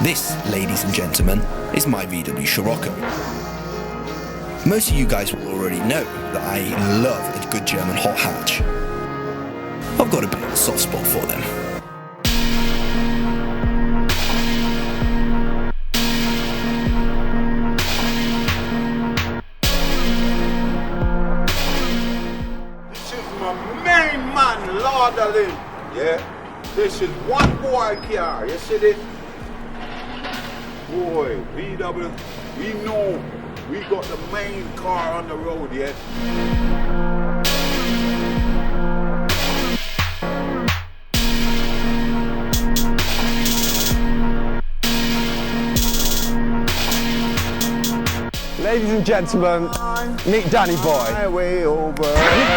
This, ladies and gentlemen, is my VW Scirocco. Most of you guys will already know that I love a good German hot hatch. I've got a bit of a soft spot for them. This is my main man, Lord Aleem. Yeah? This is one boy car. You see this? Boy, VW, we know we got the main car on the road, yeah? Ladies and gentlemen, meet Danny Boy. My way over. You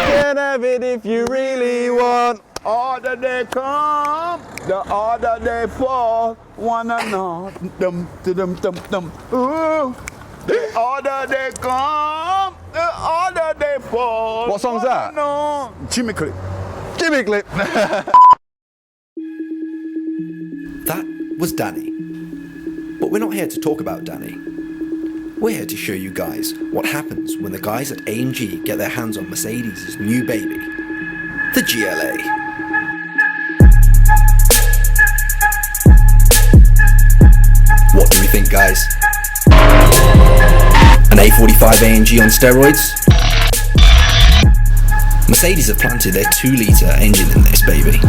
can have it if you really want. Order they come, the order they fall. Wanna know, dum dum dum dum. Ooh, the order they come, the order they fall. What song's that? No, Jimmy Clip. Jimmy Clip. That was Danny. But we're not here to talk about Danny. We're here to show you guys what happens when the guys at AMG get their hands on Mercedes' new baby, the GLA. What do we think, guys? An A45 AMG on steroids? Mercedes have planted their 2-litre engine in this baby.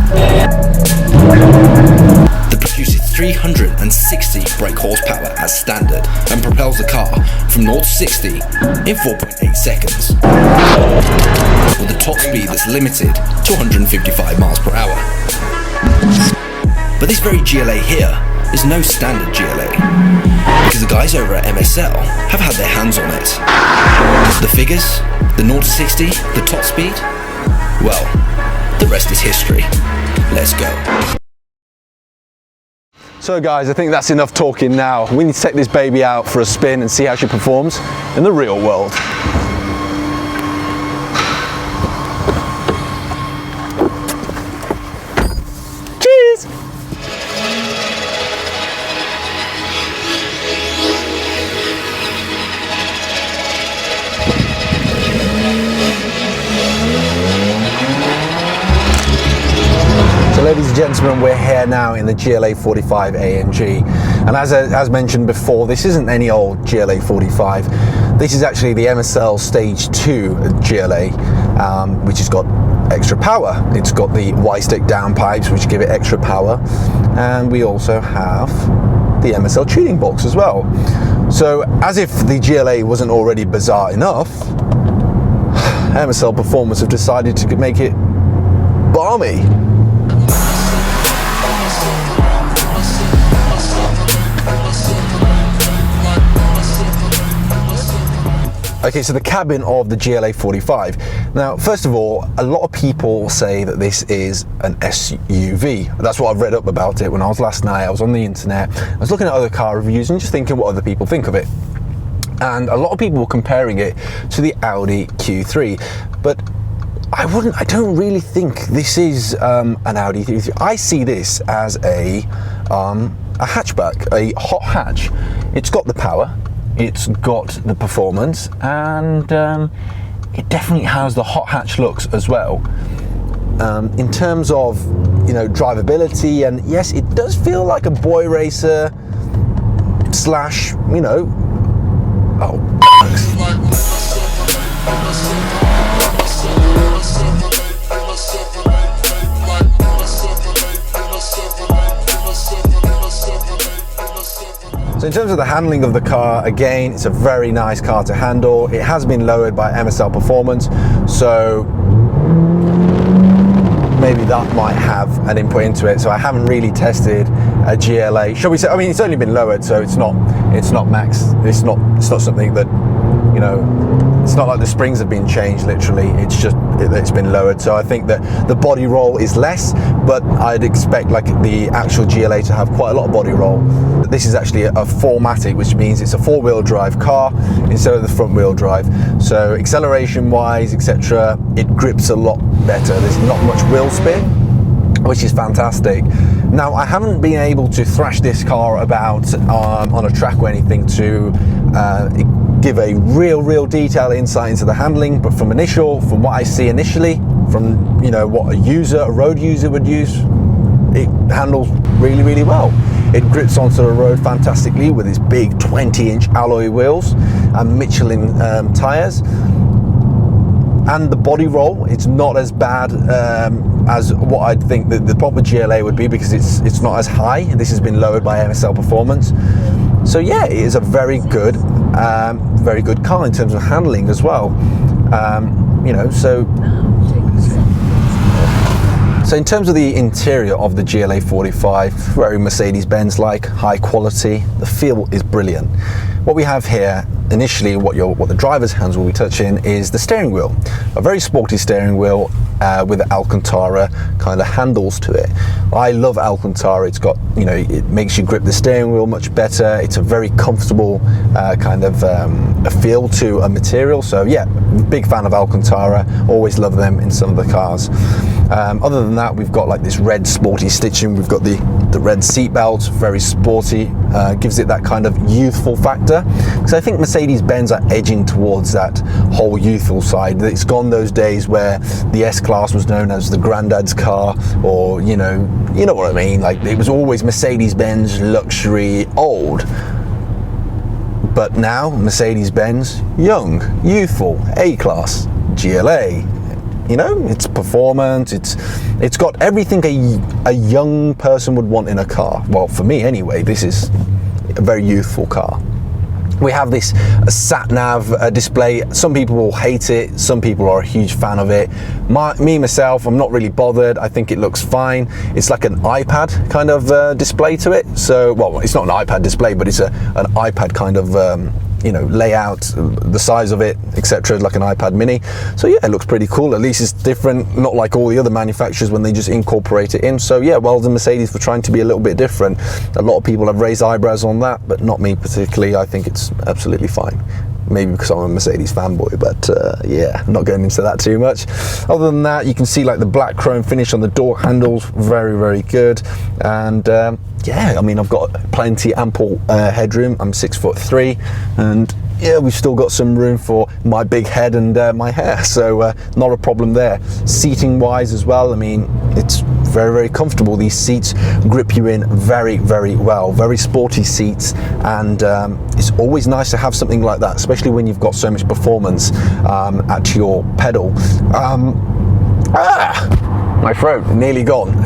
That produces 360 brake horsepower as standard and propels the car from 0 to 60 in 4.8 seconds. With a top speed that's limited to 155 miles per hour. But this very GLA here is no standard GLA, because the guys over at MSL have had their hands on it. The figures, the 0 to 60, the top speed, well, the rest is history. Let's go. So guys, I think that's enough talking now. We need to take this baby out for a spin and see how she performs in the real world. Cheers! Ladies and gentlemen, we're here now in the GLA-45 AMG, and as mentioned before, this isn't any old GLA-45. This is actually the MSL Stage 2 GLA, which has got extra power. It's got the Y-stick downpipes, which give it extra power, and we also have the MSL tuning box as well. So, as if the GLA wasn't already bizarre enough, MSL Performance have decided to make it balmy. Okay, so the cabin of the GLA-45. Now, first of all, a lot of people say that this is an SUV. That's what I've read up about it when I was last night. I was on the internet, I was looking at other car reviews and just thinking what other people think of it. And a lot of people were comparing it to the Audi Q3, but I don't really think this is an Audi Q3. I see this as a hatchback, a hot hatch. It's got the power, it's got the performance, and it definitely has the hot hatch looks as well. In terms of, drivability, and yes, it does feel like a boy racer slash, So in terms of the handling of the car, again, it's a very nice car to handle. It has been lowered by MSL Performance, so maybe that might have an input into it. So I haven't really tested a GLA. Shall we say? I mean, it's only been lowered, so it's not max. It's not something that, it's not like the springs have been changed literally. It's just it's been lowered. So I think that the body roll is less, but I'd expect like the actual GLA to have quite a lot of body roll. This is actually a 4MATIC, which means it's a 4-wheel drive car instead of the front wheel drive. So acceleration wise, etc., it grips a lot better. There's not much wheel spin. which is fantastic. Now, I haven't been able to thrash this car about on a track or anything to give a real detailed insight into the handling, but from what I see initially, from what a road user would use, it handles really well. It grips onto the road fantastically with its big 20-inch alloy wheels and Michelin tires. And the body roll, it's not as bad as what I'd think that the proper GLA would be, because it's not as high. This has been lowered by MSL Performance. So yeah, it is a very good car in terms of handling as well. So in terms of the interior of the GLA-45, very Mercedes-Benz-like, high quality. The feel is brilliant. What we have here initially, what the driver's hands will be touching, is the steering wheel. A very sporty steering wheel with Alcantara kind of handles to it. I love Alcantara. It's got, it makes you grip the steering wheel much better. It's a very comfortable kind of a feel to a material. So yeah, big fan of Alcantara. Always love them in some of the cars. Other than that, we've got like this red sporty stitching. We've got the red seat belt, very sporty, gives it that kind of youthful factor. Because I think Mercedes-Benz are edging towards that whole youthful side. It's gone those days where the S-Class was known as the granddad's car, or you know what I mean. Like, it was always Mercedes-Benz luxury old. But now Mercedes-Benz young, youthful, A-Class, GLA. It's performance, it's got everything a young person would want in a car. Well, for me anyway, this is a very youthful car. We have this sat-nav display. Some people will hate it, some people are a huge fan of it. Myself, I'm not really bothered. I think it looks fine. It's like an iPad kind of display to it. So, well, it's not an iPad display, but it's an iPad kind of layout, the size of it, etc., like an iPad mini. So yeah, it looks pretty cool. At least it's different, not like all the other manufacturers when they just incorporate it in. So yeah, well done Mercedes for trying to be a little bit different. A lot of people have raised eyebrows on that, but not me particularly. I think it's absolutely fine. Maybe because I'm a Mercedes fanboy, but yeah, not going into that too much. Other than that, you can see like the black chrome finish on the door handles, very good. And yeah, I mean, I've got ample headroom. I'm 6'3", and yeah, we've still got some room for my big head and my hair, so not a problem there. Seating wise as well, I mean, it's very comfortable. These seats grip you in very well, very sporty seats, and it's always nice to have something like that, especially when you've got so much performance at your pedal. My throat nearly gone.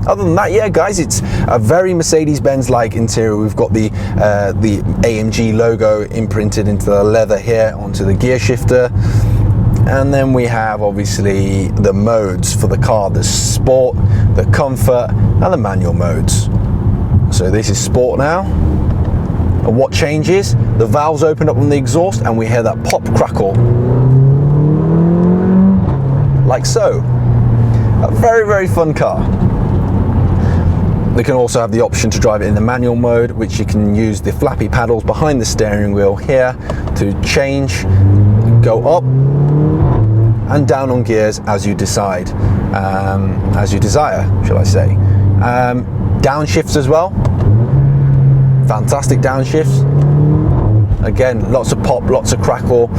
Other than that, yeah, guys, it's a very Mercedes-Benz-like interior. We've got the AMG logo imprinted into the leather here onto the gear shifter. And then we have obviously the modes for the car: the sport, the comfort, and the manual modes. So this is sport now. And what changes? The valves open up on the exhaust and we hear that pop crackle. Like so. A very fun car. They can also have the option to drive it in the manual mode, which you can use the flappy paddles behind the steering wheel here to change, go up and down on gears as you decide, as you desire, shall I say. Downshifts as well. Fantastic downshifts. Again, lots of pop, lots of crackle.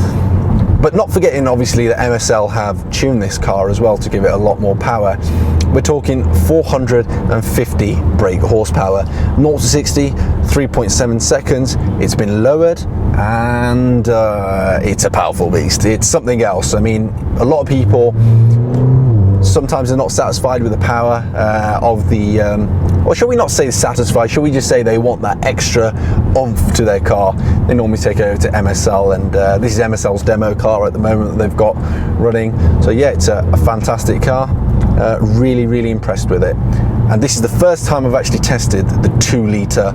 But not forgetting, obviously, that MSL have tuned this car as well to give it a lot more power. We're talking 450 brake horsepower, 0 to 60, 3.7 seconds. It's been lowered, and it's a powerful beast. It's something else. I mean, a lot of people sometimes are not satisfied with the power of the, or shall we not say satisfied, shall we just say they want that extra oomph to their car. They normally take it over to MSL, and this is MSL's demo car at the moment that they've got running. So yeah, it's a fantastic car. Really impressed with it. And this is the first time I've actually tested the 2-litre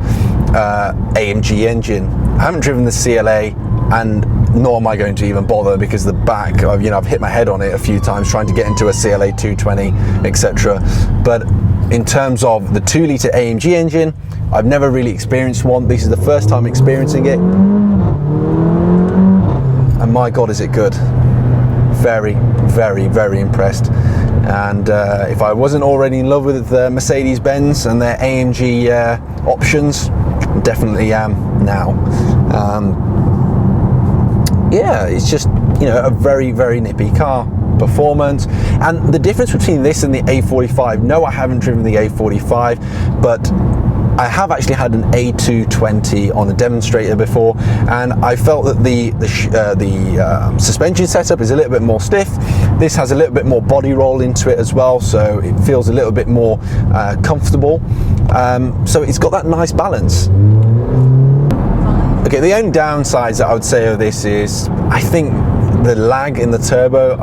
AMG engine. I haven't driven the CLA, and nor am I going to even bother, because the back, I've hit my head on it a few times trying to get into a CLA 220, etc. But in terms of the 2-litre AMG engine, I've never really experienced one. This is the first time experiencing it, and my God, is it good. Very impressed. And if I wasn't already in love with Mercedes-Benz and their AMG options, definitely am now. Yeah, it's just, you know, a very, very nippy car. Performance. And the difference between this and the A45, no, I haven't driven the A45, but I have actually had an A220 on a demonstrator before, and I felt that the suspension setup is a little bit more stiff. This has a little bit more body roll into it as well, so it feels a little bit more comfortable. So it's got that nice balance. Okay, the only downsides that I would say of this is, I think the lag in the turbo,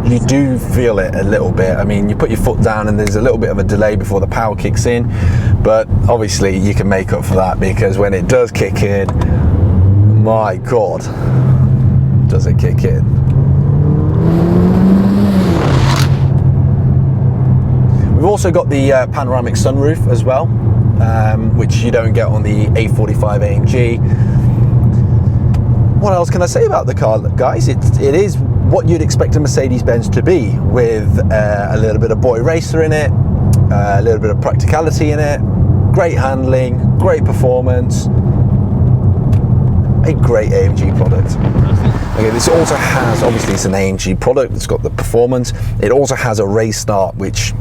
you do feel it a little bit. I mean, you put your foot down and there's a little bit of a delay before the power kicks in, but obviously you can make up for that, because when it does kick in, my God, does it kick in. We've also got the panoramic sunroof as well, which you don't get on the A45 AMG. What else can I say about the car, guys? It is what you'd expect a Mercedes-Benz to be, with a little bit of boy racer in it, a little bit of practicality in it, great handling, great performance, a great AMG product. Okay, this also has, obviously it's an AMG product, it's got the performance, it also has a race start, which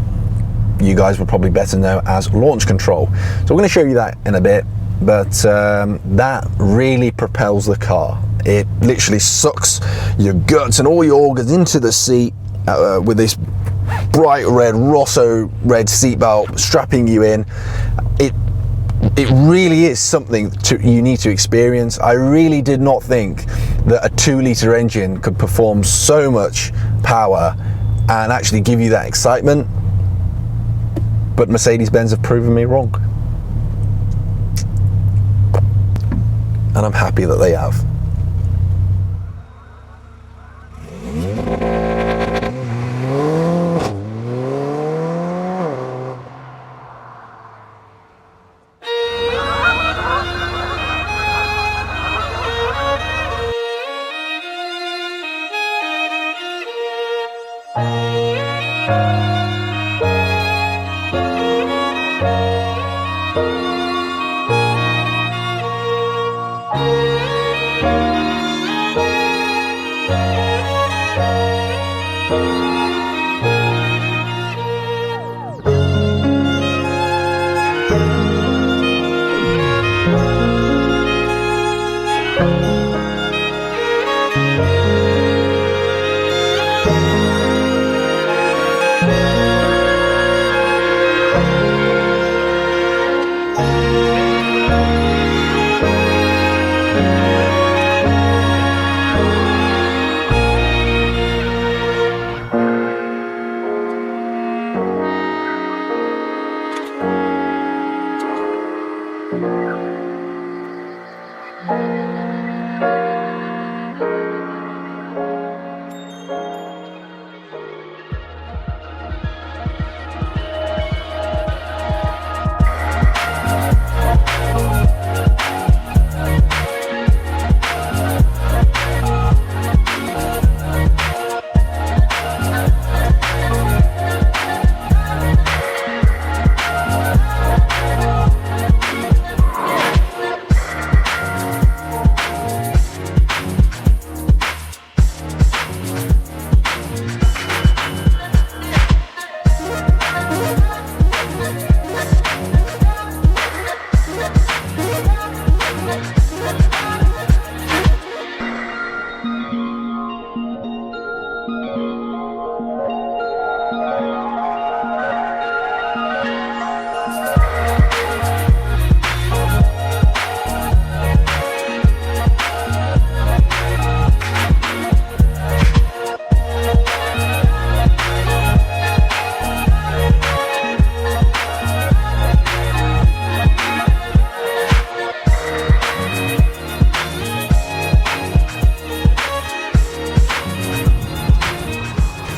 you guys would probably better know as launch control. So we're going to show you that in a bit, but that really propels the car. It literally sucks your guts and all your organs into the seat with this bright red Rosso red seatbelt strapping you in. It really is something you need to experience. I really did not think that a 2-litre engine could perform so much power and actually give you that excitement, but Mercedes-Benz have proven me wrong. And I'm happy that they have.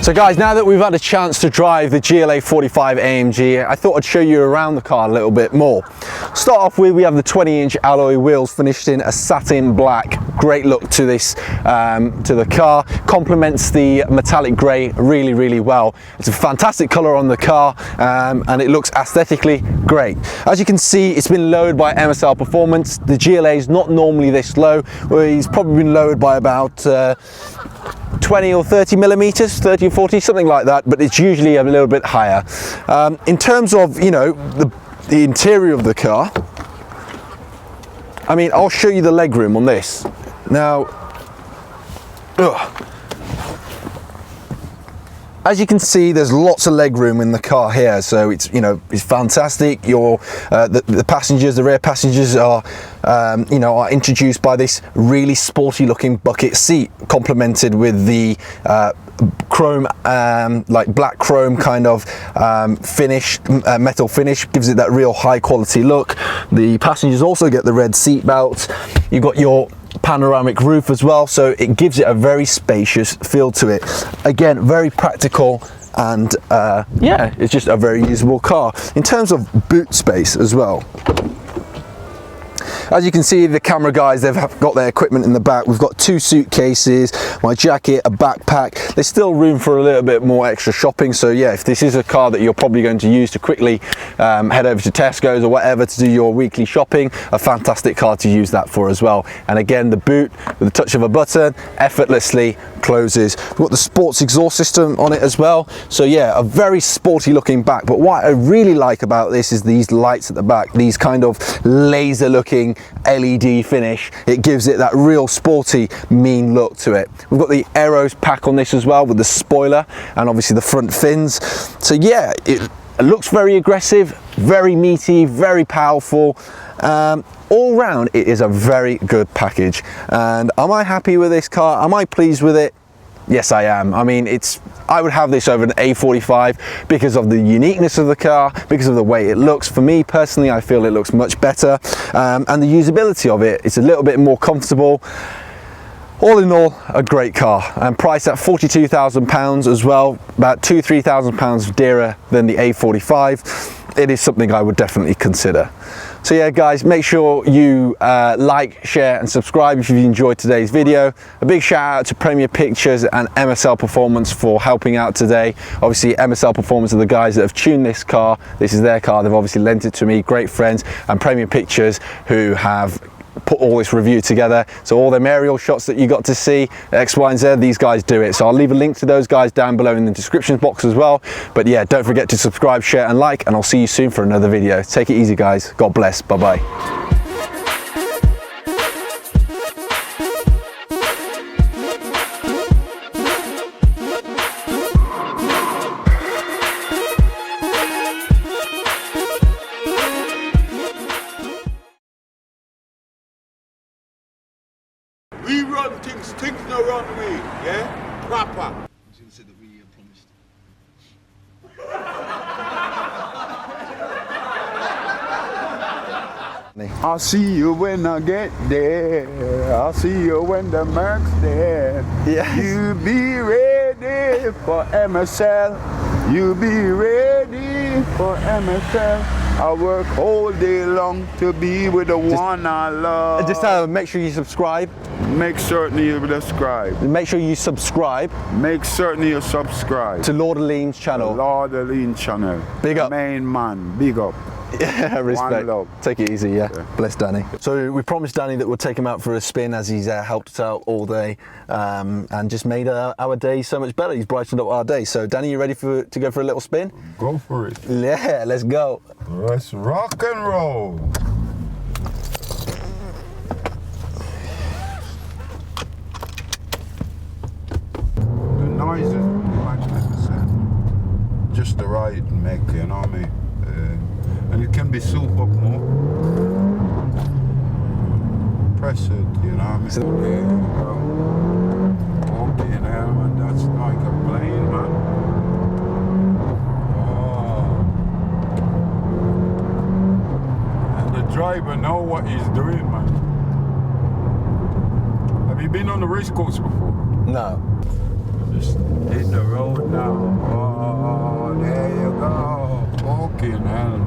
So guys, now that we've had a chance to drive the GLA-45 AMG, I thought I'd show you around the car a little bit more. Start off with, we have the 20-inch alloy wheels finished in a satin black. Great look to this, to the car. Complements the metallic grey really, really well. It's a fantastic colour on the car, and it looks aesthetically great. As you can see, it's been lowered by MSL Performance. The GLA is not normally this low. It's probably been lowered by about 20 or 30 millimeters, 30 or 40, something like that, but it's usually a little bit higher. In terms of, you know, the interior of the car, I mean, I'll show you the legroom on this. Now, as you can see, there's lots of legroom in the car here, so it's, you know, it's fantastic. The passengers, the rear passengers are, you know, are introduced by this really sporty looking bucket seat, complemented with the chrome, like black chrome kind of finish, metal finish, gives it that real high quality look. The passengers also get the red seat belts. You've got your panoramic roof as well, so it gives it a very spacious feel to it. Again, very practical, and yeah, it's just a very usable car. In terms of boot space as well, as you can see, the camera guys, they've got their equipment in the back. We've got 2 suitcases, my jacket, a backpack. There's still room for a little bit more extra shopping. So yeah, if this is a car that you're probably going to use to quickly head over to Tesco's or whatever to do your weekly shopping, a fantastic car to use that for as well. And again, the boot, with the touch of a button, effortlessly closes. We've got the sports exhaust system on it as well. So yeah, a very sporty looking back. But what I really like about this is these lights at the back, these kind of laser looking LED finish. It gives it that real sporty, mean look to it. We've got the Aeros pack on this as well, with the spoiler and obviously the front fins. So yeah, it looks very aggressive, very meaty, very powerful. All round, it is a very good package. And am I happy with this car? Am I pleased with it? Yes, I am. I mean, I would have this over an A45 because of the uniqueness of the car, because of the way it looks. For me personally, I feel it looks much better, and the usability of it, it's a little bit more comfortable. All in all, a great car, and priced at £42,000 as well, about £2,000–3,000 dearer than the A45. It is something I would definitely consider. So yeah guys, make sure you like, share and subscribe if you've enjoyed today's video. A big shout out to Premier Pictures and MSL Performance for helping out today. Obviously MSL Performance are the guys that have tuned this car. This is their car, they've obviously lent it to me, great friends. And Premier Pictures, who have put all this review together. So all them aerial shots that you got to see, X, Y and Z, these guys do it. So I'll leave a link to those guys down below in the description box as well. But yeah, don't forget to subscribe, share and like, and I'll see you soon for another video. Take it easy guys, God bless, bye bye. We run things no run we, yeah? Proper. I'll see you when I get there. I'll see you when the Merc's there. Yes. You be ready for MSL. You be ready for MSL. I work all day long to be with the one I love. Just make sure you subscribe. Make certain you subscribe. Make sure you subscribe. Make certain you subscribe to Lord Aleem's channel. Lord Aleem channel. Big up. Main man, big up. Yeah, respect. One love. Take it easy, yeah. Bless Danny. So we promised Danny that we'll take him out for a spin, as he's helped us out all day, and just made our day so much better. He's brightened up our day. So Danny, you ready to go for a little spin? Go for it. Yeah, let's go. Let's rock and roll. The noise is magnificent. Just the right make, you know what I mean? And it can be souped up more. Press it, you know what I mean? There you go. Okay now, man, that's like a plane, man. Oh. And the driver know what he's doing, man. Have you been on the race course before? No. just hit the road now. Oh, there you go. Fucking hell.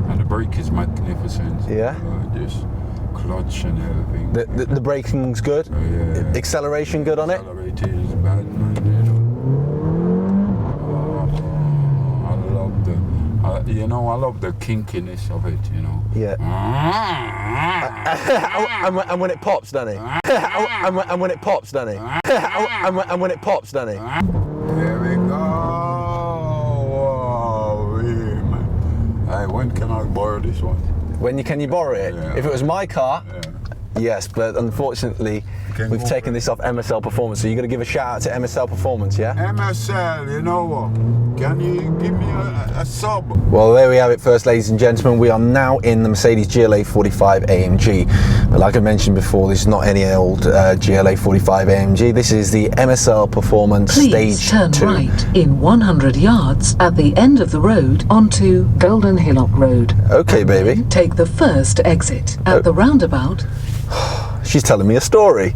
And the brake is magnificent. Yeah. Just clutch and everything. The braking's good. Yeah. Acceleration good on it. Accelerator is bad, man. You know. I love the kinkiness of it. You know. Yeah. And when it pops, doesn't it? And when it pops, doesn't it? And when it pops, doesn't it? There we go. Wow, man. Hey, when can I borrow this one? When can you borrow it? Yeah. If it was my car, Yeah. yes, but unfortunately, Can we've go taken for this off MSL Performance, so you're going to give a shout out to MSL Performance, yeah? MSL, you know what? Can you give me a sub? Well, there we have it, first, ladies and gentlemen. We are now in the Mercedes GLA-45 AMG. But like I mentioned before, this is not any old GLA-45 AMG. This is the MSL Performance Please Stage turn 2. right in 100 yards at the end of the road onto Golden Hillock Road. Okay, baby. Take the first exit at the roundabout. She's telling me a story.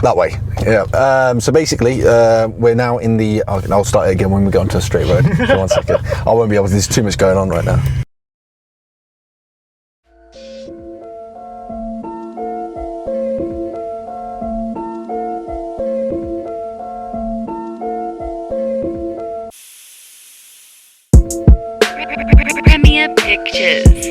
That way, yeah. So basically, we're now in the. I'll start it again when we go onto a straight road. So 1 second. I won't be able to. There's too much going on right now. Premier Pictures.